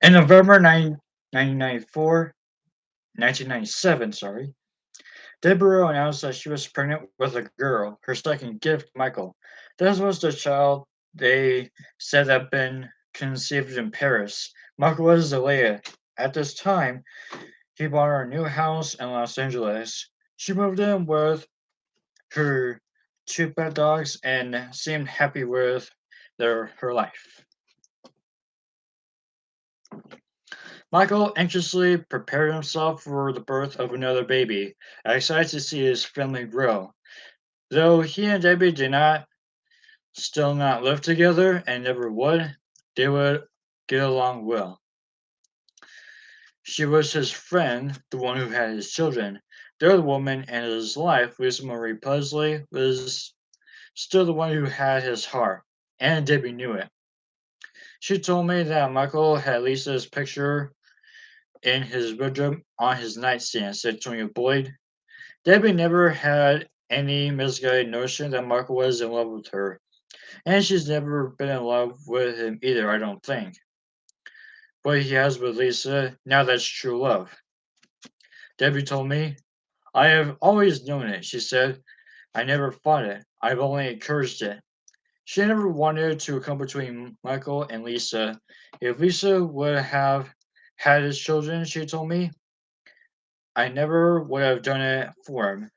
In November 1994, 1997, sorry, Deborah announced that she was pregnant with a girl, her second gift, Michael. This was the child they said had been conceived in Paris. Michael was delayed. At this time, he bought her a new house in Los Angeles. She moved in with her two pet dogs and seemed happy with her life. Michael anxiously prepared himself for the birth of another baby, excited to see his family grow. Though he and Debbie did not still not live together and never would, they would get along well. She was his friend, the one who had his children. The other woman in his life, Lisa Marie Pusley, was still the one who had his heart, and Debbie knew it. She told me that Michael had Lisa's picture in his bedroom on his nightstand, said Tonya Boyd. Debbie never had any misguided notion that Michael was in love with her, and she's never been in love with him either, I don't think. But he has with Lisa, now that's true love. Debbie told me, I have always known it, she said. I never fought it. I've only encouraged it. She never wanted to come between Michael and Lisa. If Lisa would have had his children, she told me, I never would have done it for him.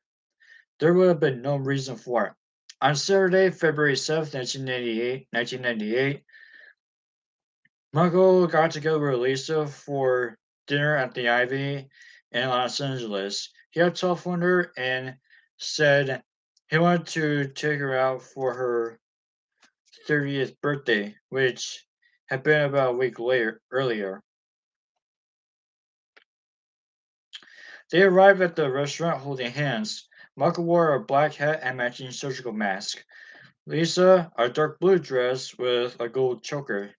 There would have been no reason for it. On Saturday, February 7th, 1998, Michael got together with Lisa for dinner at the Ivy in Los Angeles. He had telephoned her and said he wanted to take her out for her 30th birthday, which had been about a week earlier. They arrived at the restaurant holding hands. Michael wore a black hat and matching surgical mask. Lisa, a dark blue dress with a gold choker.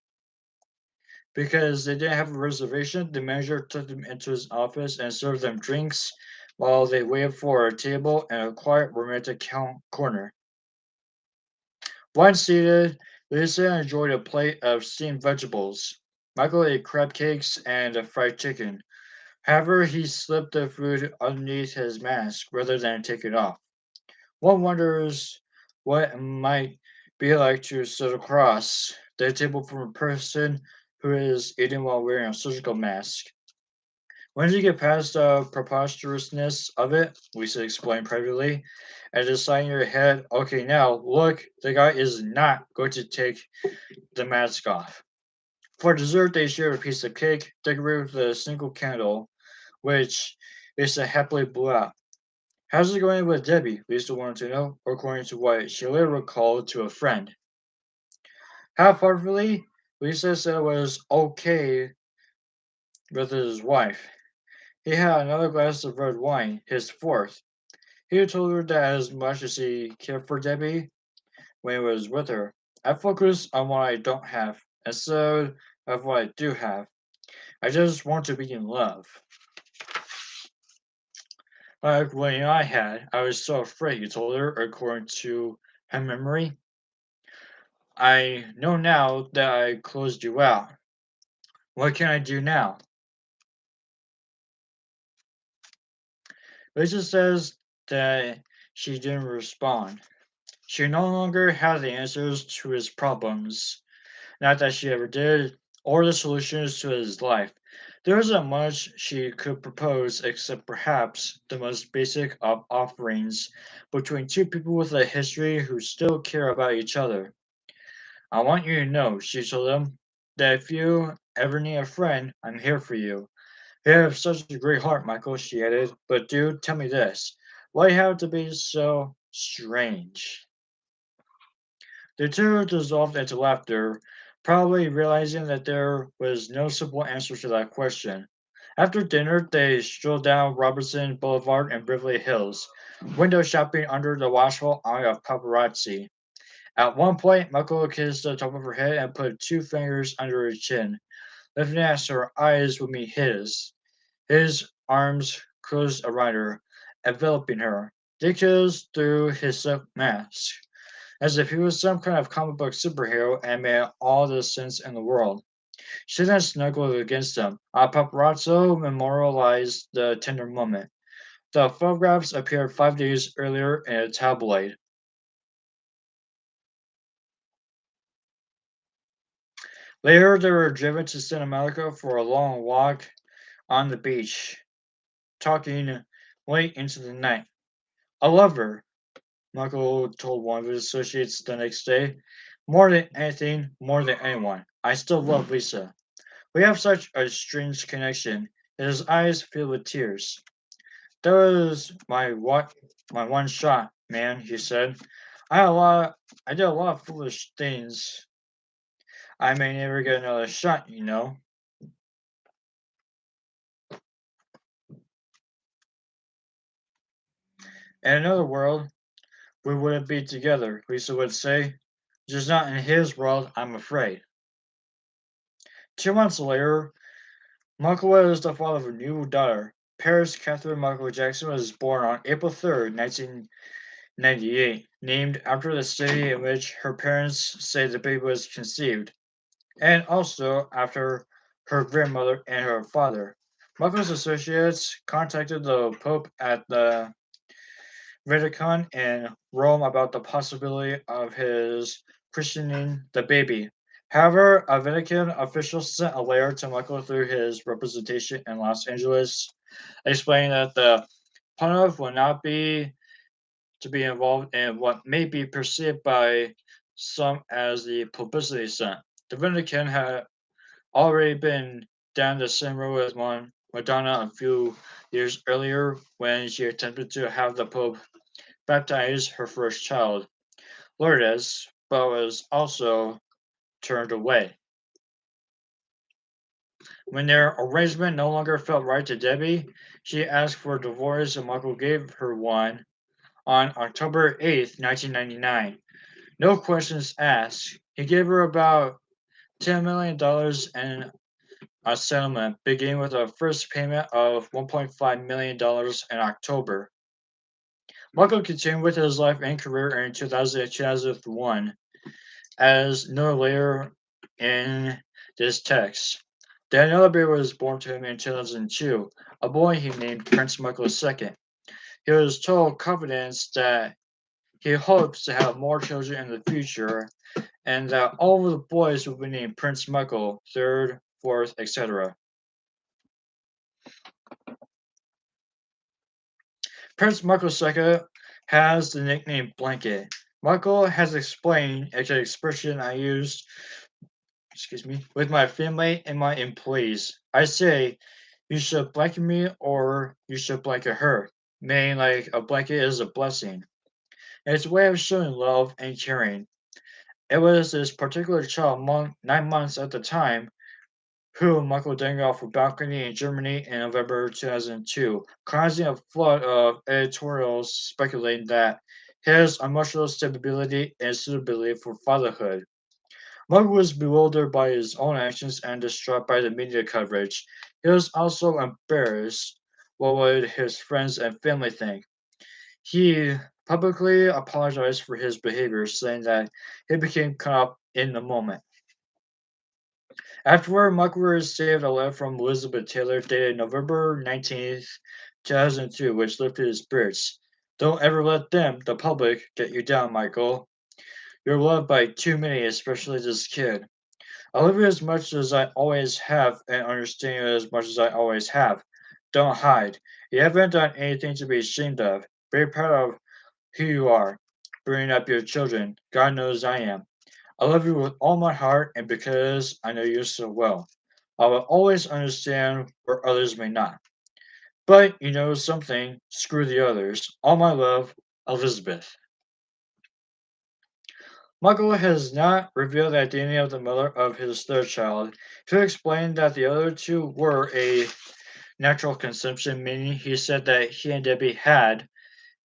Because they didn't have a reservation, the manager took them into his office and served them drinks while they waited for a table in a quiet, romantic corner. Once seated, Lisa enjoyed a plate of steamed vegetables. Michael ate crab cakes and a fried chicken. However, he slipped the food underneath his mask rather than take it off. One wonders what it might be like to sit across the table from a person who is eating while wearing a surgical mask. Once you get past the preposterousness of it, Lisa explained privately, and decide in your head, okay, now look, the guy is not going to take the mask off. For dessert, they shared a piece of cake decorated with a single candle, which Lisa happily blew out. How's it going with Debbie? Lisa wanted to know, according to what she later recalled to a friend. Half heartedly, Lisa said it was okay with his wife. He had another glass of red wine, his fourth. He had told her that as much as he cared for Debbie when he was with her, I focus on what I don't have instead of what I do have. I just want to be in love. Like when I had, I was so afraid, he told her, according to her memory. I know now that I closed you out. What can I do now? Lisa says that she didn't respond. She no longer had the answers to his problems. Not that she ever did, or the solutions to his life. There isn't much she could propose except perhaps the most basic of offerings between two people with a history who still care about each other. I want you to know, she told him, that if you ever need a friend, I'm here for you. You have such a great heart, Michael, she added, but dude, tell me this. Why you have to be so strange? The two dissolved into laughter, probably realizing that there was no simple answer to that question. After dinner, they strolled down Robertson Boulevard in Beverly Hills, window shopping under the watchful eye of paparazzi. At one point, Michael kissed the top of her head and put two fingers under her chin, lifting as her eyes would meet his. His arms closed around her, enveloping her. They kissed through his silk mask, as if he was some kind of comic book superhero and made all the sense in the world. She then snuggled against him. A paparazzo memorialized the tender moment. The photographs appeared 5 days earlier in a tabloid. Later, they were driven to Santa Monica for a long walk on the beach, talking late into the night. I love her, Michael told one of his associates the next day. More than anything, more than anyone, I still love Lisa. We have such a strange connection. His eyes filled with tears. That was my one shot, man, he said. I did a lot of foolish things. I may never get another shot, you know. In another world, we wouldn't be together, Lisa would say. Just not in his world, I'm afraid. 2 months later, Michael was the father of a new daughter. Paris Catherine Michael Jackson was born on April 3rd, 1998, named after the city in which her parents say the baby was conceived, and also after her grandmother and her father. Michael's associates contacted the Pope at the Vatican in Rome about the possibility of his christening the baby. However, a Vatican official sent a letter to Michael through his representation in Los Angeles, explaining that the pontiff will not be to be involved in what may be perceived by some as the publicity stunt. The Vatican had already been down the same road with Madonna a few years earlier when she attempted to have the Pope baptize her first child, Lourdes, but was also turned away. When their arrangement no longer felt right to Debbie, she asked for a divorce and Michael gave her one on October 8th, 1999. No questions asked. He gave her about $10 million and a settlement, beginning with a first payment of $1.5 million in October. Michael continued with his life and career in 2001, as noted later in this text. Then another baby was born to him in 2002, a boy he named Prince Michael II. He was told confidence that he hopes to have more children in the future and that all of the boys will be named Prince Michael, third, fourth, etc. Prince Michael II has the nickname Blanket. Michael has explained it's an expression I use, with my family and my employees. I say, you should blanket me or you should blanket her, meaning like a blanket is a blessing. And it's a way of showing love and caring. It was this particular child, 9 months at the time, who Michael danged off a balcony in Germany in November 2002, causing a flood of editorials speculating that his emotional stability and suitability for fatherhood. Michael was bewildered by his own actions and distraught by the media coverage. He was also embarrassed. What would his friends and family think? He publicly apologized for his behavior, saying that he became caught up in the moment. Afterward, Michael received a letter from Elizabeth Taylor dated November 19th, 2002, which lifted his spirits. Don't ever let them, the public, get you down, Michael. You're loved by too many, especially this kid. I love you as much as I always have and understand you as much as I always have. Don't hide. You haven't done anything to be ashamed of. Very proud of who you are. Bringing up your children. God knows I am. I love you with all my heart and because I know you so well. I will always understand where others may not. But you know something, screw the others. All my love, Elizabeth. Michael has not revealed the identity of the mother of his third child. He explained that the other two were a natural conception, meaning he said that he and Debbie had,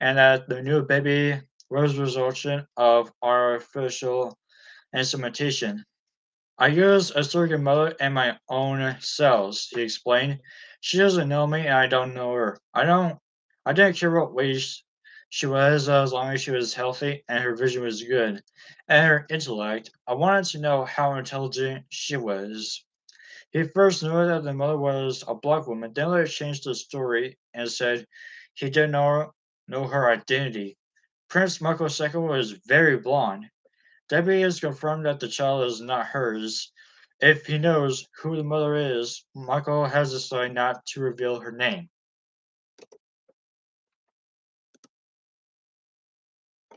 and that the new baby was a result of artificial insemination. I use a surrogate mother in my own cells, he explained. She doesn't know me and I don't know her. I didn't care what ways she was as long as she was healthy and her vision was good. And her intellect, I wanted to know how intelligent she was. He first knew that the mother was a black woman, then later changed the story and said he didn't know her identity. Prince Michael II was very blonde. Debbie has confirmed that the child is not hers. If he knows who the mother is, Michael has decided not to reveal her name.